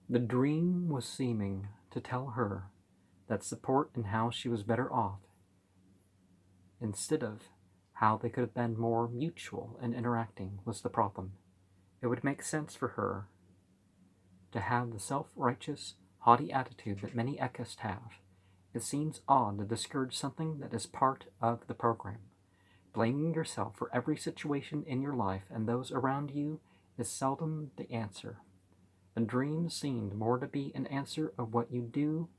The dream was seeming to tell her that support and how she was better off, instead of how they could have been more mutual and interacting, was the problem. It would make sense for her to have the self-righteous, haughty attitude that many eckists have. It seems odd to discourage something that is part of the program. Blaming yourself for every situation in your life and those around you is seldom the answer. The dream seemed more to be an answer of what you do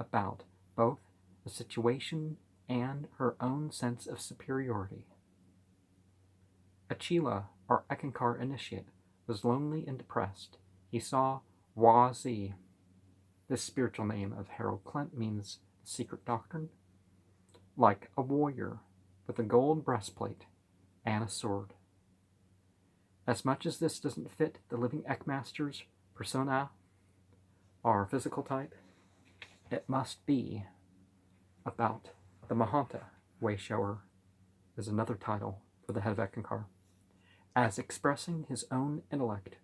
about both the situation and her own sense of superiority. Achila, our Eckankar initiate, was lonely and depressed. He saw Wazi. This spiritual name of Harold Klemp means secret doctrine, like a warrior with a gold breastplate and a sword. As much as this doesn't fit the living Eckmaster's persona or physical type, it must be about the Mahanta. Wayshower is another title for the head of Eckankar, as expressing his own intellect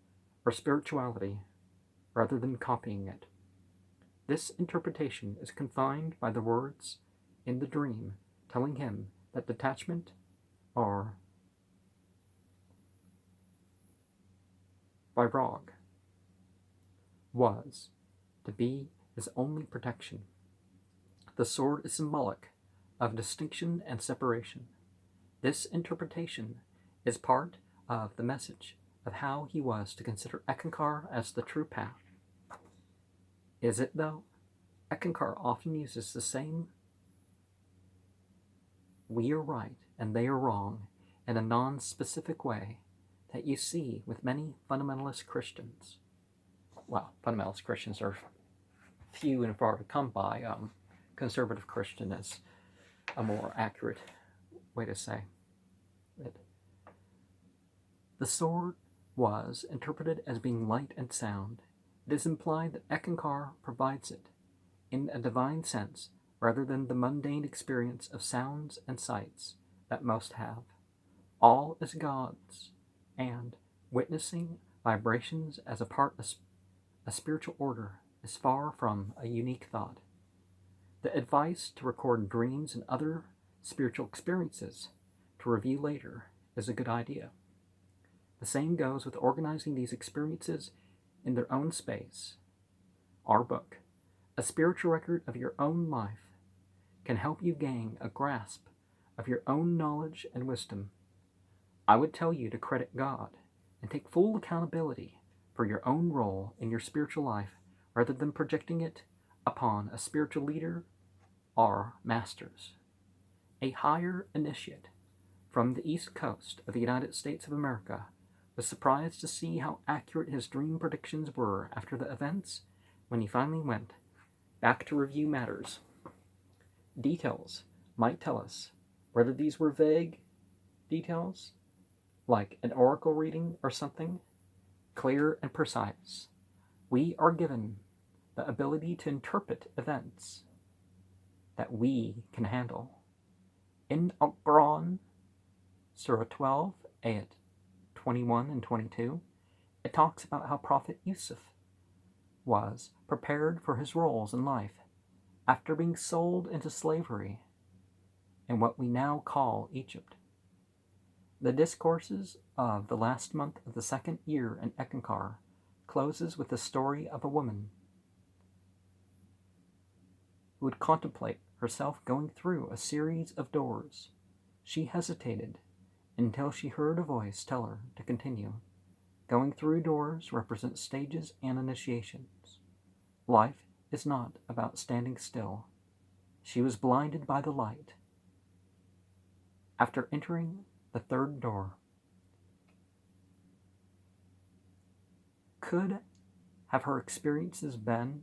or spirituality rather than copying it. This interpretation is confined by the words in the dream telling him that detachment or vairag was to be his only protection. The sword is symbolic of distinction and separation. This interpretation is part of the message of how he was to consider Eckankar as the true path. Is it, though? Eckankar often uses the same "we are right and they are wrong" in a non-specific way that you see with many fundamentalist Christians. Well, fundamentalist Christians are few and far to come by. Conservative Christian is a more accurate way to say it. The sword was interpreted as being light and sound. It is implied that Eckankar provides it in a divine sense rather than the mundane experience of sounds and sights that most have. All is God's, and witnessing vibrations as a part of a spiritual order is far from a unique thought. The advice to record dreams and other spiritual experiences to review later is a good idea. The same goes with organizing these experiences in their own space. Our book, A Spiritual Record of Your Own Life, can help you gain a grasp of your own knowledge and wisdom. I would tell you to credit God and take full accountability for your own role in your spiritual life rather than projecting it upon a spiritual leader or masters. A higher initiate from the East Coast of the United States of America was surprised to see how accurate his dream predictions were after the events when he finally went back to review matters. Details might tell us whether these were vague details, like an oracle reading or something, clear and precise. We are given the ability to interpret events that we can handle. In Al-Quran, Surah 12, ayat 21 and 22, it talks about how Prophet Yusuf was prepared for his roles in life after being sold into slavery in what we now call Egypt. The Discourses of the last month of the second year in Eckankar closes with the story of a woman who would contemplate herself going through a series of doors. She hesitated until she heard a voice tell her to continue. Going through doors represents stages and initiations. Life is not about standing still. She was blinded by the light. After entering the third door, could have her experiences been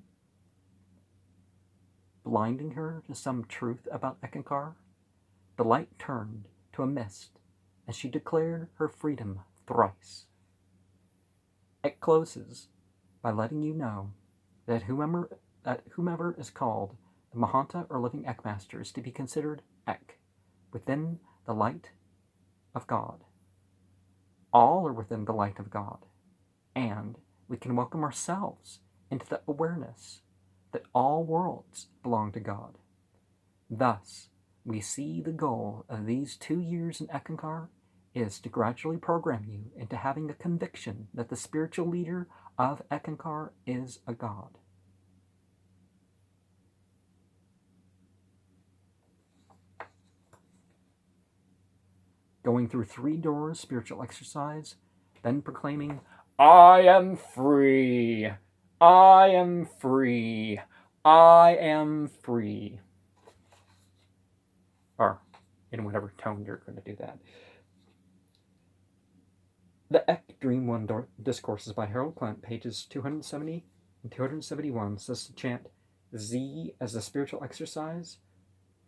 blinding her to some truth about Eckankar? The light turned to a mist, and she declared her freedom thrice. It closes by letting you know that whomever is called the Mahanta or living Eckmaster is to be considered Ek, within the light of God. All are within the light of God, and we can welcome ourselves into the awareness that all worlds belong to God. Thus, we see the goal of these 2 years in Eckankar is to gradually program you into having a conviction that the spiritual leader of Eckankar is a God. Going through 3 doors spiritual exercise, then proclaiming, I am free, I am free, I am free. Or in whatever tone you're going to do that. The ECK Dream 1 Discourses by Harold Klemp, pages 270 and 271, says to chant Z as a spiritual exercise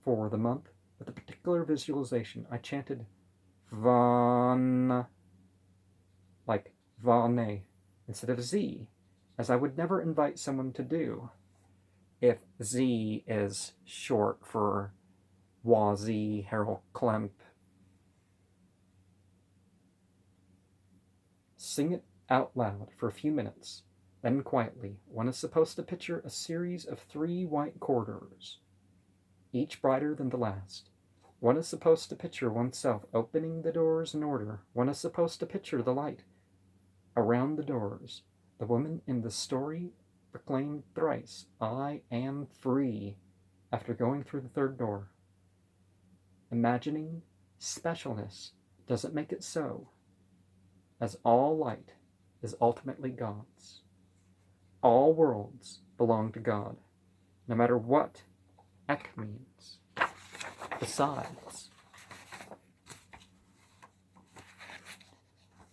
for the month with a particular visualization. I chanted Van, like Vane, instead of Z, as I would never invite someone to do if Z is short for Wazi, Harold Klemp. Sing it out loud for a few minutes, then quietly. One is supposed to picture a series of 3 white corridors, each brighter than the last. One is supposed to picture oneself opening the doors in order. One is supposed to picture the light around the doors. The woman in the story proclaimed thrice, I am free, after going through the 3rd door. Imagining specialness doesn't make it so, as all light is ultimately God's. All worlds belong to God, no matter what Ek means. Besides,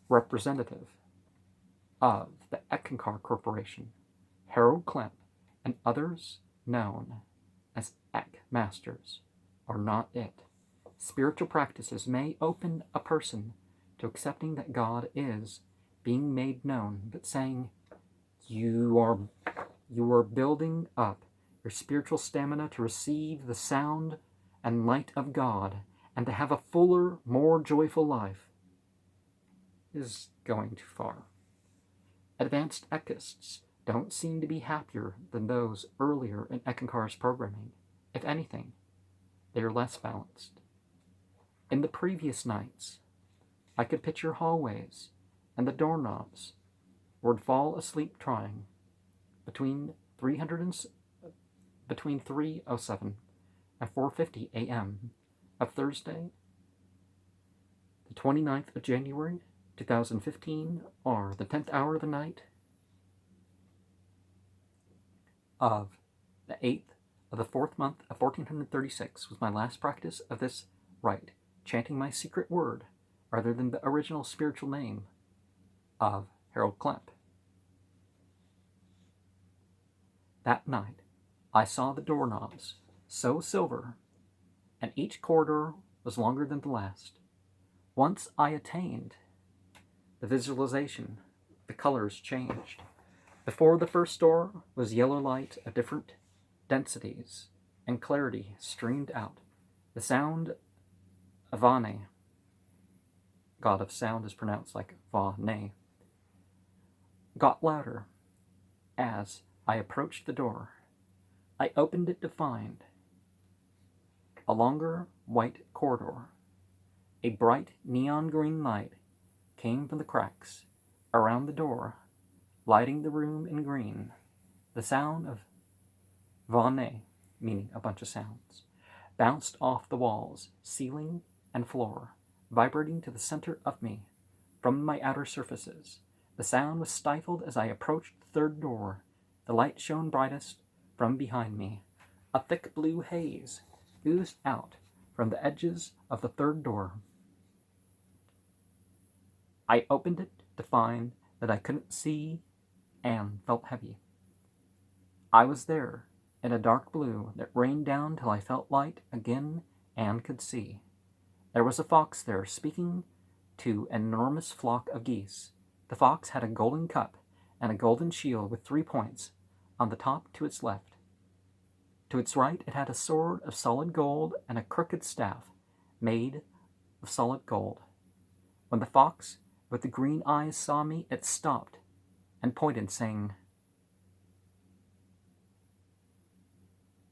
representative of the Eckankar Corporation, Harold Klemp, and others known as Ek Masters are not it. Spiritual practices may open a person to accepting that God is being made known, but saying, you are building up your spiritual stamina to receive the sound and light of God and to have a fuller, more joyful life is going too far. Advanced Eckists don't seem to be happier than those earlier in Eckankar's programming. If anything, they are less balanced. In the previous nights, I could picture hallways and the doorknobs would fall asleep trying between 3:07 and 4:50 a.m. of Thursday, the 29th of January, 2015, or the 10th hour of the night of the 8th of the 4th month of 1436 was my last practice of this rite, chanting my secret word rather than the original spiritual name of Harold Klemp. That night, I saw the doorknobs so silver, and each corridor was longer than the last. Once I attained the visualization, the colors changed. Before the first door was yellow light of different densities, and clarity streamed out. The sound of Vane, God of sound is pronounced like Va-ne, got louder as I approached the door. I opened it to find a longer white corridor. A bright neon green light came from the cracks around the door, lighting the room in green. The sound of Va-ne, meaning a bunch of sounds, bounced off the walls, ceiling, and floor, vibrating to the center of me from my outer surfaces. The sound was stifled as I approached the 3rd door. The light shone brightest from behind me. A thick blue haze oozed out from the edges of the 3rd door. I opened it to find that I couldn't see and felt heavy. I was there in a dark blue that rained down till I felt light again and could see. There was a fox there speaking to an enormous flock of geese. The fox had a golden cup and a golden shield with 3 points on the top to its left. To its right it had a sword of solid gold and a crooked staff made of solid gold. When the fox with the green eyes saw me, it stopped and pointed, saying,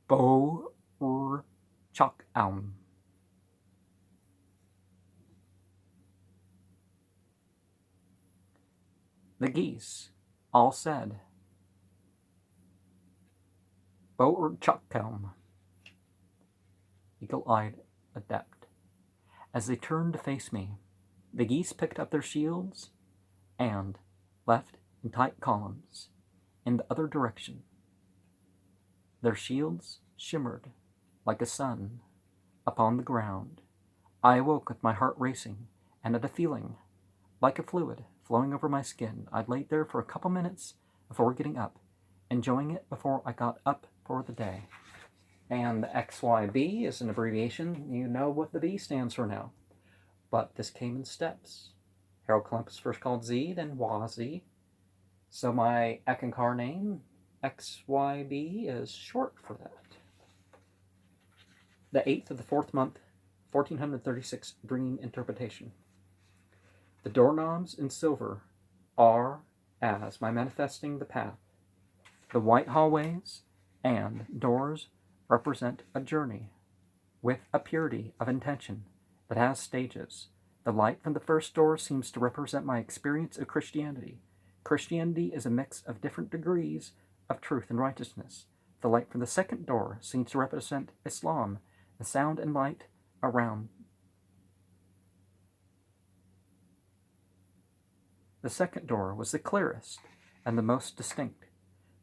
Bo ur chok alm. The geese all said, Bo ur chok elm, eagle-eyed adept. As they turned to face me, the geese picked up their shields and left in tight columns in the other direction. Their shields shimmered like a sun upon the ground. I awoke with my heart racing and had a feeling like a fluid flowing over my skin. I'd laid there for a couple minutes before getting up, enjoying it before I got up for the day. And the XYB is an abbreviation. You know what the B stands for now. But this came in steps. Harold Klemp is first called Z, then YZ. So my Eckankar name, XYB, is short for that. The 8th of the 4th month, 1436 dream interpretation. The doorknobs in silver are as my manifesting the path. The white hallways and doors represent a journey with a purity of intention that has stages. The light from the first door seems to represent my experience of Christianity. Christianity is a mix of different degrees of truth and righteousness. The light from the second door seems to represent Islam, the sound and light around. The second door was the clearest and the most distinct.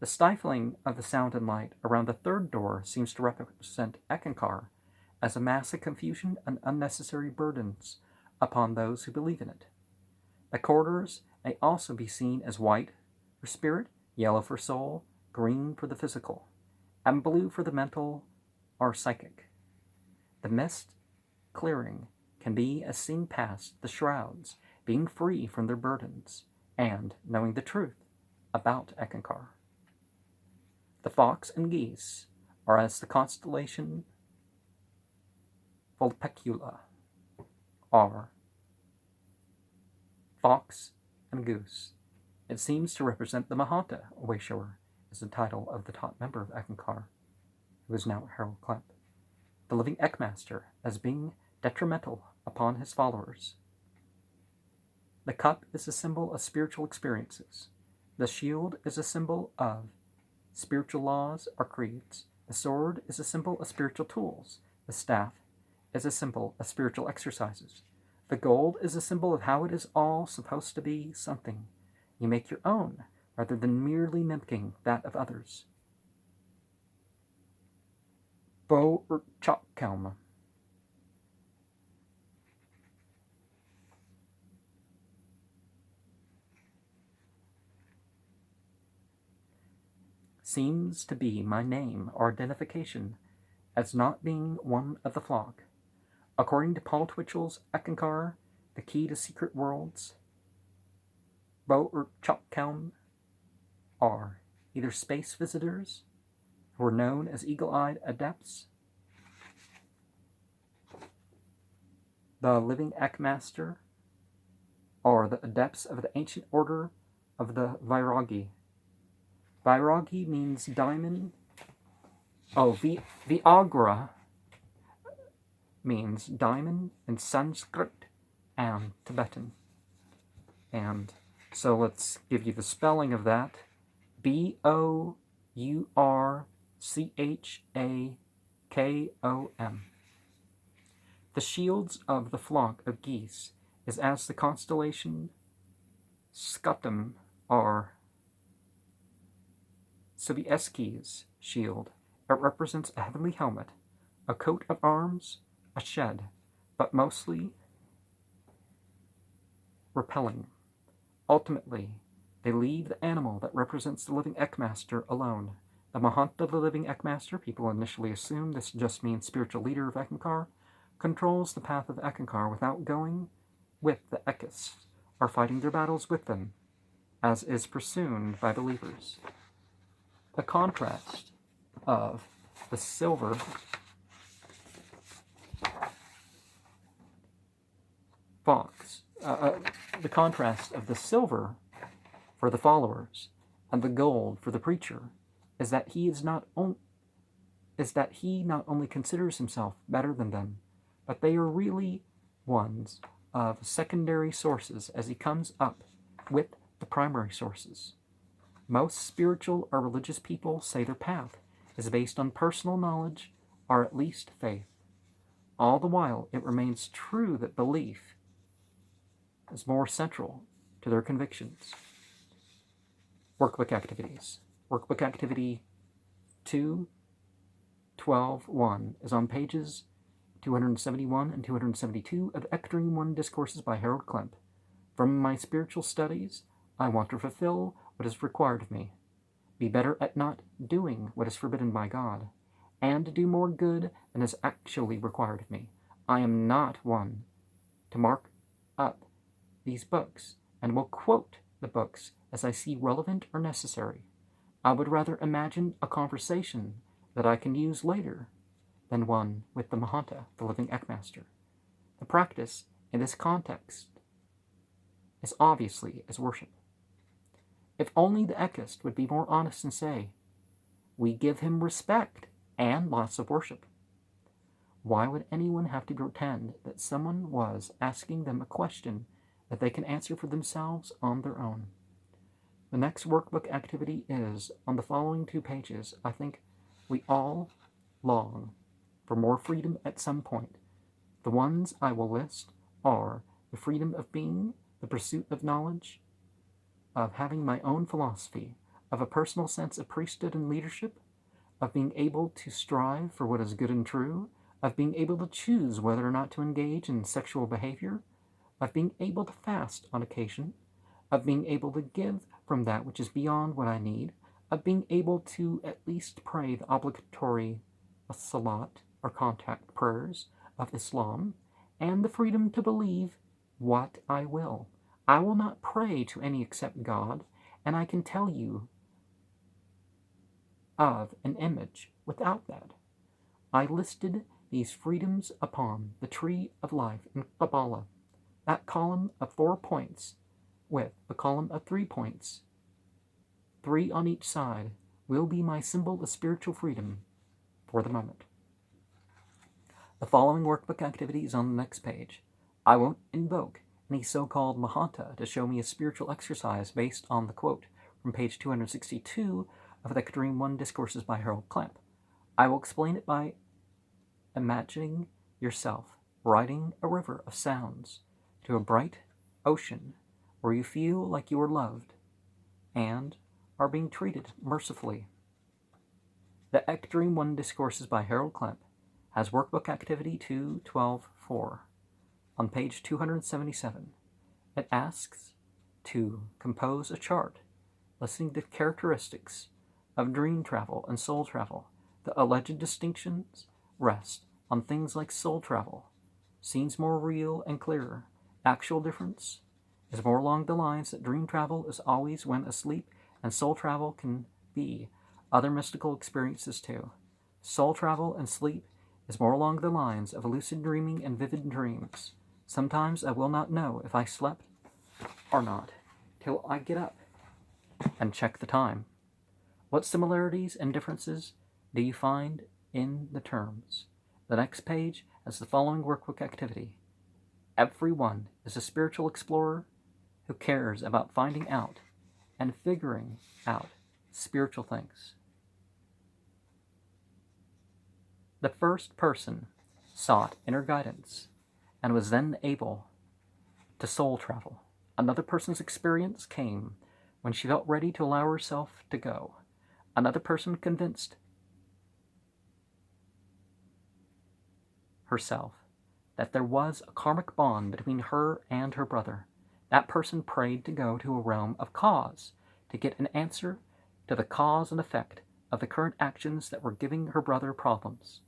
The stifling of the sound and light around the third door seems to represent Eckankar as a mass of confusion and unnecessary burdens upon those who believe in it. The corridors may also be seen as white for spirit, yellow for soul, green for the physical, and blue for the mental or psychic. The mist clearing can be as seen past the shrouds, being free from their burdens, and knowing the truth about Eckankar. The fox and geese are as the constellation Vulpecula are fox and goose. It seems to represent the Mahanta, a wayshower, is the title of the top member of Eckankar, who is now Harold Klemp. The living Eckmaster as being detrimental upon his followers. The cup is a symbol of spiritual experiences. The shield is a symbol of spiritual laws or creeds. The sword is a symbol of spiritual tools. The staff is a symbol of spiritual exercises. The gold is a symbol of how it is all supposed to be something you make your own, rather than merely mimicking that of others. Bo ur chok kelm. Seems to be my name or identification as not being one of the flock. According to Paul Twitchell's Eckankar, the key to secret worlds, Bo ur chok kelm are either space visitors, who are known as eagle-eyed adepts, the living Eckmaster, or the adepts of the ancient order of the Vairagi. Vairagi means diamond. Viagra means diamond in Sanskrit and Tibetan. And so let's give you the spelling of that. Bourchakam. The shields of the flock of geese is as the constellation Scutum or Sobieski's shield. It represents a heavenly helmet, a coat of arms, a shed, but mostly repelling. Ultimately, they leave the animal that represents the living Eckmaster alone. The Mahanta, the living Eckmaster, people initially assume this just means spiritual leader of Eckankar, controls the path of Eckankar without going with the Ekkists or fighting their battles with them, as is presumed by believers. The contrast of the silver fox, the contrast of the silver for the followers and the gold for the preacher is that he is not is that he not only considers himself better than them, but they are really ones of secondary sources as he comes up with the primary sources. Most spiritual or religious people say their path is based on personal knowledge or at least faith. All the while, it remains true that belief is more central to their convictions. Workbook activities. Workbook activity 2.12.1 is on pages 271 and 272 of Ecktring 1 Discourses by Harold Klemp. From my spiritual studies, I want to fulfill what is required of me, be better at not doing what is forbidden by God, and do more good than is actually required of me. I am not one to mark up these books, and will quote the books as I see relevant or necessary. I would rather imagine a conversation that I can use later than one with the Mahanta, the living Eckmaster. The practice in this context is obviously as worship. If only the Eckist would be more honest and say, we give him respect and lots of worship. Why would anyone have to pretend that someone was asking them a question that they can answer for themselves on their own? The next workbook activity is, on the following 2 pages, I think we all long for more freedom at some point. The ones I will list are the freedom of being, the pursuit of knowledge, of having my own philosophy, of a personal sense of priesthood and leadership, of being able to strive for what is good and true, of being able to choose whether or not to engage in sexual behavior, of being able to fast on occasion, of being able to give from that which is beyond what I need, of being able to at least pray the obligatory salat or contact prayers of Islam, and the freedom to believe what I will. I will not pray to any except God, and I can tell you of an image without that. I listed these freedoms upon the tree of life in Kabbalah, that column of 4 points with a column of 3 points, 3 on each side, will be my symbol of spiritual freedom for the moment. The following workbook activity is on the next page. I won't invoke any so-called Mahanta to show me a spiritual exercise based on the quote from page 262 of the Ecktring 1 Discourses by Harold Klemp. I will explain it by imagining yourself riding a river of sounds to a bright ocean where you feel like you are loved and are being treated mercifully. The Ecktring 1 Discourses by Harold Klemp has workbook activity 2.12.4 on page 277. It asks to compose a chart listing the characteristics of dream travel and soul travel. The alleged distinctions rest on things like soul travel seems more real and clearer. Actual difference is more along the lines that dream travel is always when asleep, and soul travel can be other mystical experiences too. Soul travel and sleep is more along the lines of lucid dreaming and vivid dreams. Sometimes I will not know if I slept or not till I get up and check the time. What similarities and differences do you find in the terms? The next page has the following workbook activity. Everyone is a spiritual explorer who cares about finding out and figuring out spiritual things. The first person sought inner guidance and was then able to soul travel. Another person's experience came when she felt ready to allow herself to go. Another person convinced herself that there was a karmic bond between her and her brother. That person prayed to go to a realm of cause to get an answer to the cause and effect of the current actions that were giving her brother problems.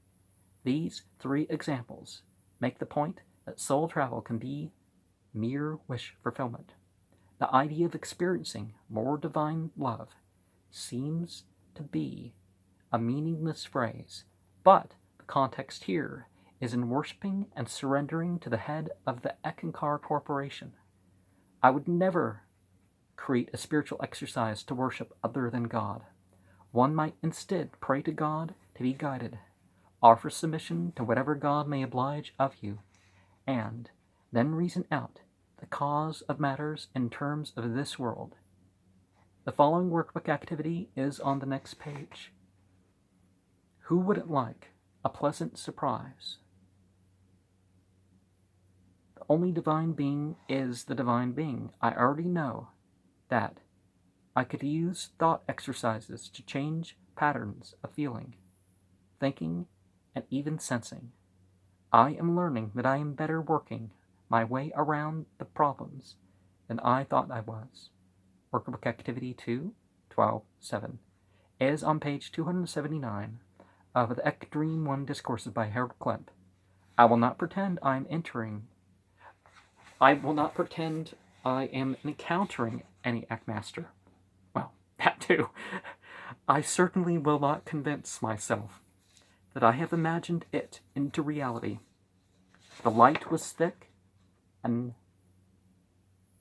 These 3 examples make the point that soul travel can be mere wish fulfillment. The idea of experiencing more divine love seems to be a meaningless phrase, but the context here is in worshiping and surrendering to the head of the Eckankar Corporation. I would never create a spiritual exercise to worship other than God. One might instead pray to God to be guided. Offer submission to whatever God may oblige of you, and then reason out the cause of matters in terms of this world. The following workbook activity is on the next page. Who wouldn't like a pleasant surprise? The only divine being is the divine being. I already know that I could use thought exercises to change patterns of feeling, thinking, and even sensing. I am learning that I am better working my way around the problems than I thought I was. Workbook Activity 2, 12.7 is on page 279 of the ECK Dream 1 Discourses by Harold Klemp. I will not pretend I am encountering any ECK master. Well, that too. I certainly will not convince myself that I have imagined it into reality. The light was thick and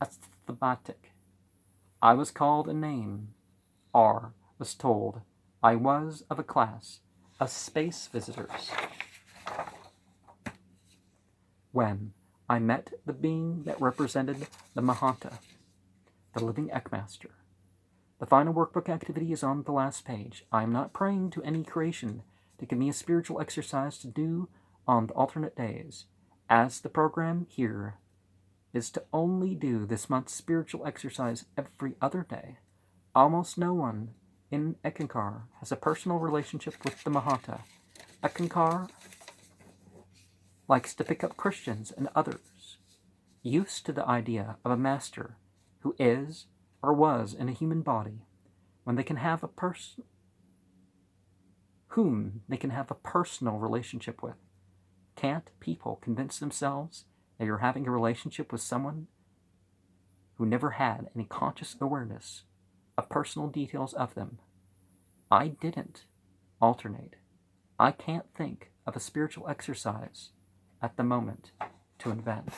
asthmatic. I was called a name, or was told I was of a class of space visitors. When I met the being that represented the Mahanta, the living Ekmaster. The final workbook activity is on the last page. I am not praying to any creation to give me a spiritual exercise to do on the alternate days, as the program here is to only do this month's spiritual exercise every other day. Almost no one in Ekankar has a personal relationship with the Mahanta. Ekankar likes to pick up Christians and others used to the idea of a master who is or was in a human body when they can have a whom they can have a personal relationship with. Can't people convince themselves that you're having a relationship with someone who never had any conscious awareness of personal details of them? I didn't alternate. I can't think of a spiritual exercise at the moment to invent.